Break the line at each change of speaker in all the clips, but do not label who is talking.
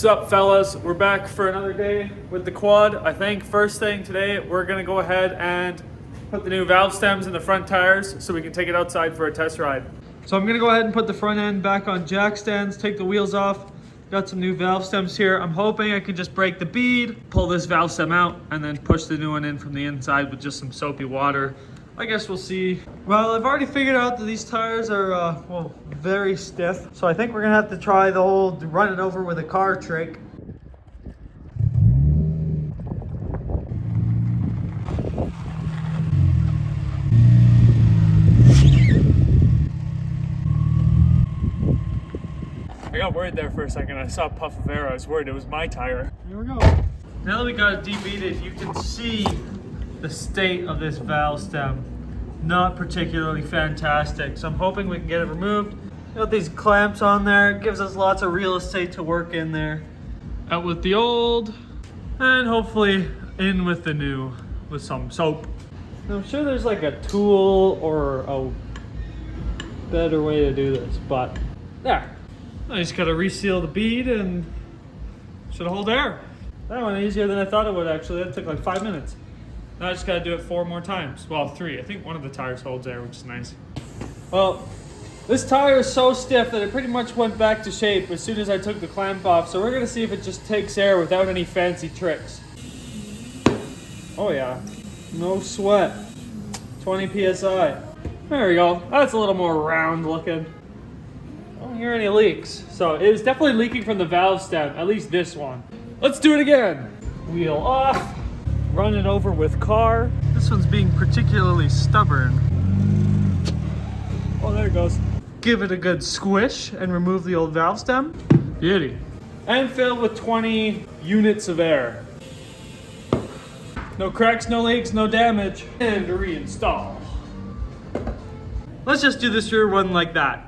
up, fellas? We're back for another day with the quad. I think first thing today, we're gonna go ahead and put the new valve stems in the front tires so we can take it outside for a test ride. So I'm gonna go ahead and put the front end back on jack stands, take the wheels off. Got some new valve stems here. I'm hoping I can just break the bead, pull this valve stem out, and then push the new one in from the inside with just some soapy water. I guess we'll see. Well, I've already figured out that these tires are, well, very stiff. So I think we're gonna have to try the old run it over with a car trick. I got worried there for a second. I saw a puff of air. I was worried it was my tire. Here we go. Now that we got it debeaded, you can see the state of this valve stem. Not particularly fantastic. So I'm hoping we can get it removed. Got these clamps on there. It gives us lots of real estate to work in there. Out with the old, and hopefully in with the new with some soap. I'm sure there's like a tool or a better way to do this, but there. I just gotta reseal the bead and should hold air. That went easier than I thought it would actually. That took like 5 minutes. Now I just gotta do it 4 more times. Well, 3. I think one of the tires holds air, which is nice. Well, this tire is so stiff that it pretty much went back to shape as soon as I took the clamp off. So we're gonna see if it just takes air without any fancy tricks. Oh yeah, no sweat. 20 PSI. There we go. That's a little more round looking. I don't hear any leaks. So it was definitely leaking from the valve stem, at least this one. Let's do it again. Wheel off, run it over with car. This one's being particularly stubborn. Oh, there it goes. Give it a good squish and remove the old valve stem. Beauty. And fill with 20 units of air. No cracks, no leaks, no damage. And reinstall. Let's just do this rear one like that.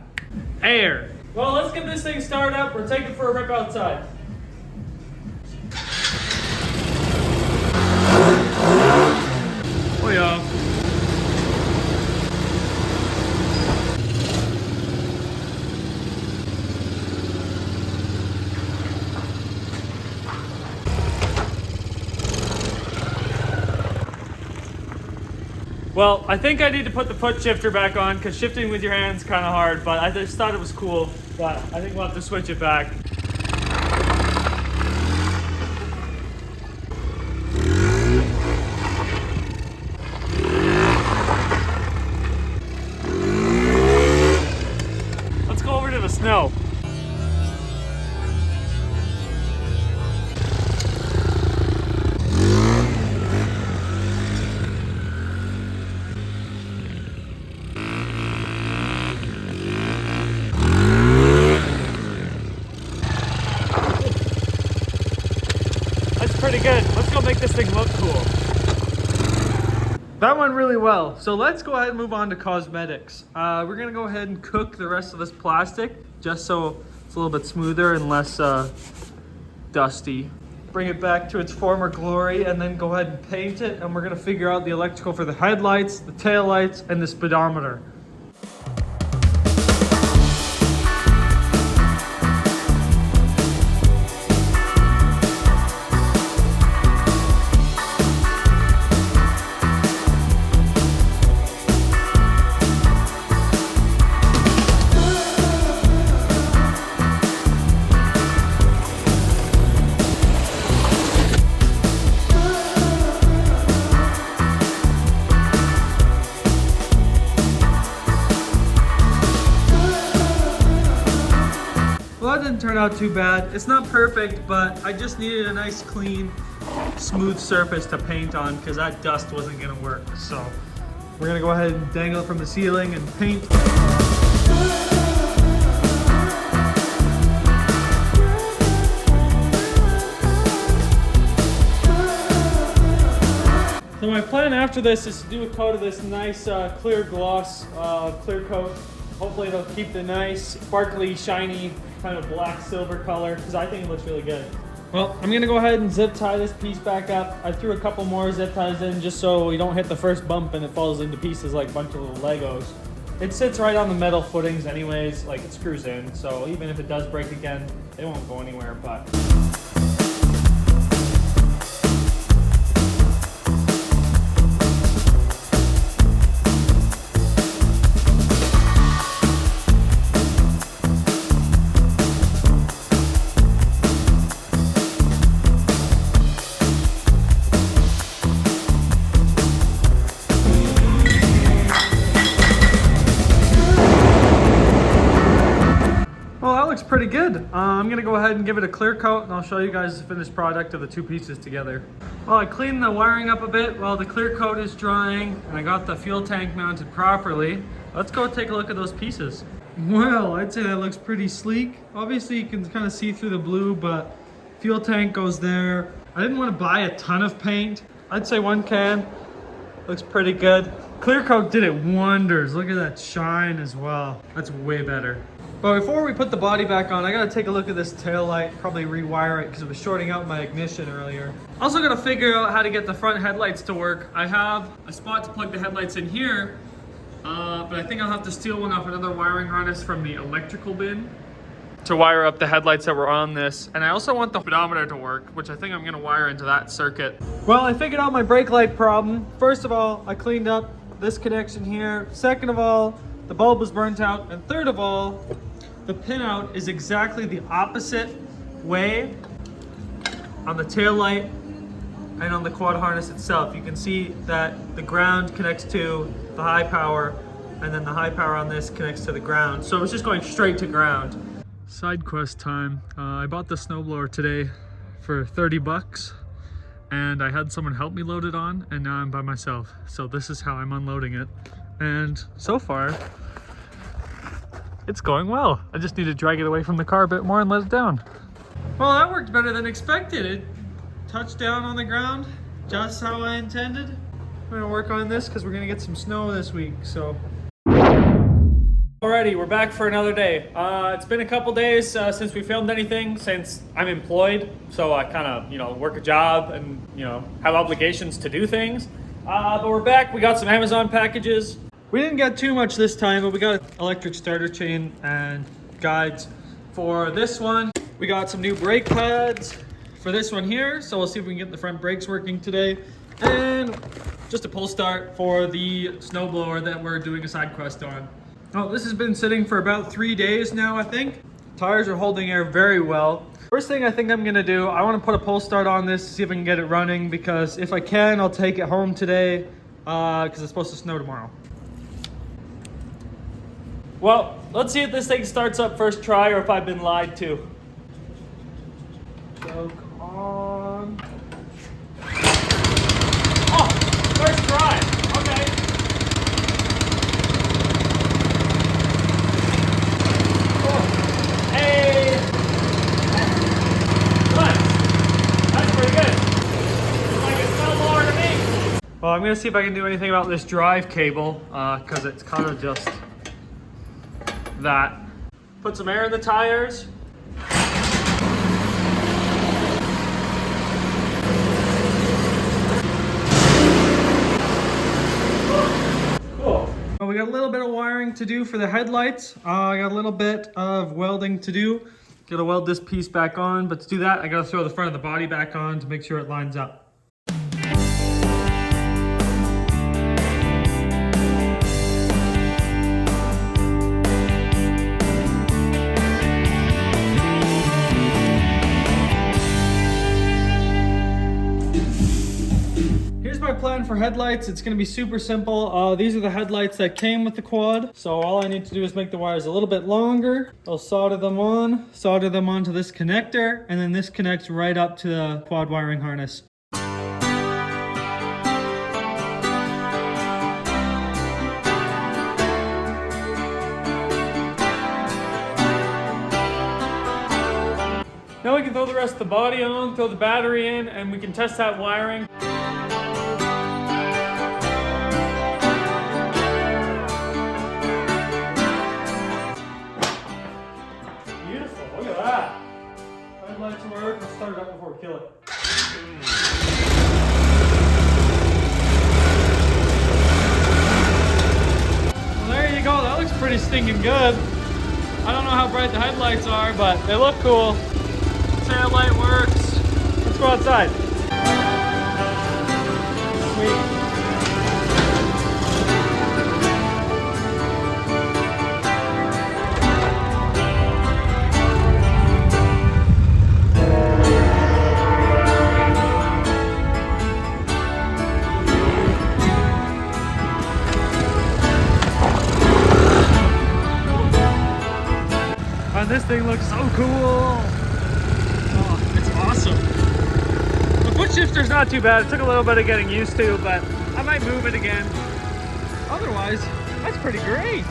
Air. Well, let's get this thing started up. We're taking for a rip outside. Oh yeah. Well, I think I need to put the foot shifter back on because shifting with your hands is kind of hard, but I just thought it was cool. But I think we'll have to switch it back. Let's go over to the snow. Pretty good. Let's go make this thing look cool. That went really well. So let's go ahead and move on to cosmetics. We're gonna go ahead and cook the rest of this plastic just so it's a little bit smoother and less dusty. Bring it back to its former glory and then go ahead and paint it. And we're gonna figure out the electrical for the headlights, the taillights, and the speedometer. Well, that didn't turn out too bad. It's not perfect, but I just needed a nice, clean, smooth surface to paint on because that dust wasn't gonna work. So we're gonna go ahead and dangle it from the ceiling and paint. So my plan after this is to do a coat of this nice clear gloss, clear coat. Hopefully it'll keep the nice, sparkly, shiny, kind of black silver color, because I think it looks really good. Well, I'm gonna go ahead and zip tie this piece back up. I threw a couple more zip ties in just so we don't hit the first bump and it falls into pieces like a bunch of little Legos. It sits right on the metal footings anyways, like it screws in, so even if it does break again, it won't go anywhere, but good. I'm gonna go ahead and give it a clear coat and I'll show you guys the finished product of the two pieces together. Well, I cleaned the wiring up a bit while the clear coat is drying and I got the fuel tank mounted properly. Let's go take a look at those pieces. Well, I'd say that looks pretty sleek. Obviously you can kind of see through the blue, but fuel tank goes there. I didn't want to buy a ton of paint. I'd say 1 can. Looks pretty good. Clear coat did it wonders. Look at that shine as well. That's way better. But before we put the body back on, I gotta take a look at this tail light, probably rewire it because it was shorting out my ignition earlier. Also gotta figure out how to get the front headlights to work. I have a spot to plug the headlights in here, but I think I'll have to steal one off another wiring harness from the electrical bin to wire up the headlights that were on this. And I also want the speedometer to work, which I think I'm gonna wire into that circuit. Well, I figured out my brake light problem. First of all, I cleaned up this connection here. Second of all, the bulb was burnt out. And third of all, the pinout is exactly the opposite way on the tail light and on the quad harness itself. You can see that the ground connects to the high power and then the high power on this connects to the ground. So it's just going straight to ground. Side quest time. I bought the snowblower today for 30 bucks and I had someone help me load it on and now I'm by myself. So this is how I'm unloading it. And so far, it's going well. I just need to drag it away from the car a bit more and let it down. Well, that worked better than expected. It touched down on the ground just how I intended. I'm gonna work on this because we're gonna get some snow this week, so. Alrighty, we're back for another day. It's been a couple days since we filmed anything, since I'm employed. So I kind of, work a job and, have obligations to do things. But we're back, we got some Amazon packages. We didn't get too much this time, but we got an electric starter chain and guides for this one. We got some new brake pads for this one here. So we'll see if we can get the front brakes working today. And just a pull start for the snowblower that we're doing a side quest on. Oh, this has been sitting for about 3 days now, I think. Tires are holding air very well. First thing I think I'm gonna do, I wanna put a pull start on this, see if I can get it running, because if I can, I'll take it home today, because it's supposed to snow tomorrow. Well, let's see if this thing starts up first try or if I've been lied to. Choke on. Oh, first try, okay. Well, I'm gonna see if I can do anything about this drive cable, because it's kind of just that. Put some air in the tires. Cool. Well, we got a little bit of wiring to do for the headlights. I got a little bit of welding to do. Gotta weld this piece back on, but to do that, I gotta throw the front of the body back on to make sure it lines up. Plan for headlights. It's going to be super simple. These are the headlights that came with the quad, so all I need to do is make the wires a little bit longer. I'll solder them onto this connector, and then this connects right up to the quad wiring harness. Now we can throw the rest of the body on, throw the battery in, and we can test that wiring. Lights work. Let's start it up before we kill it. Well, there you go. That looks pretty stinking good. I don't know how bright the headlights are, but they look cool. Tail light works. Let's go outside. Sweet. thing looks so cool. Oh, it's awesome. The foot shifter's not too bad. It took a little bit of getting used to, but I might move it again. Otherwise, that's pretty great.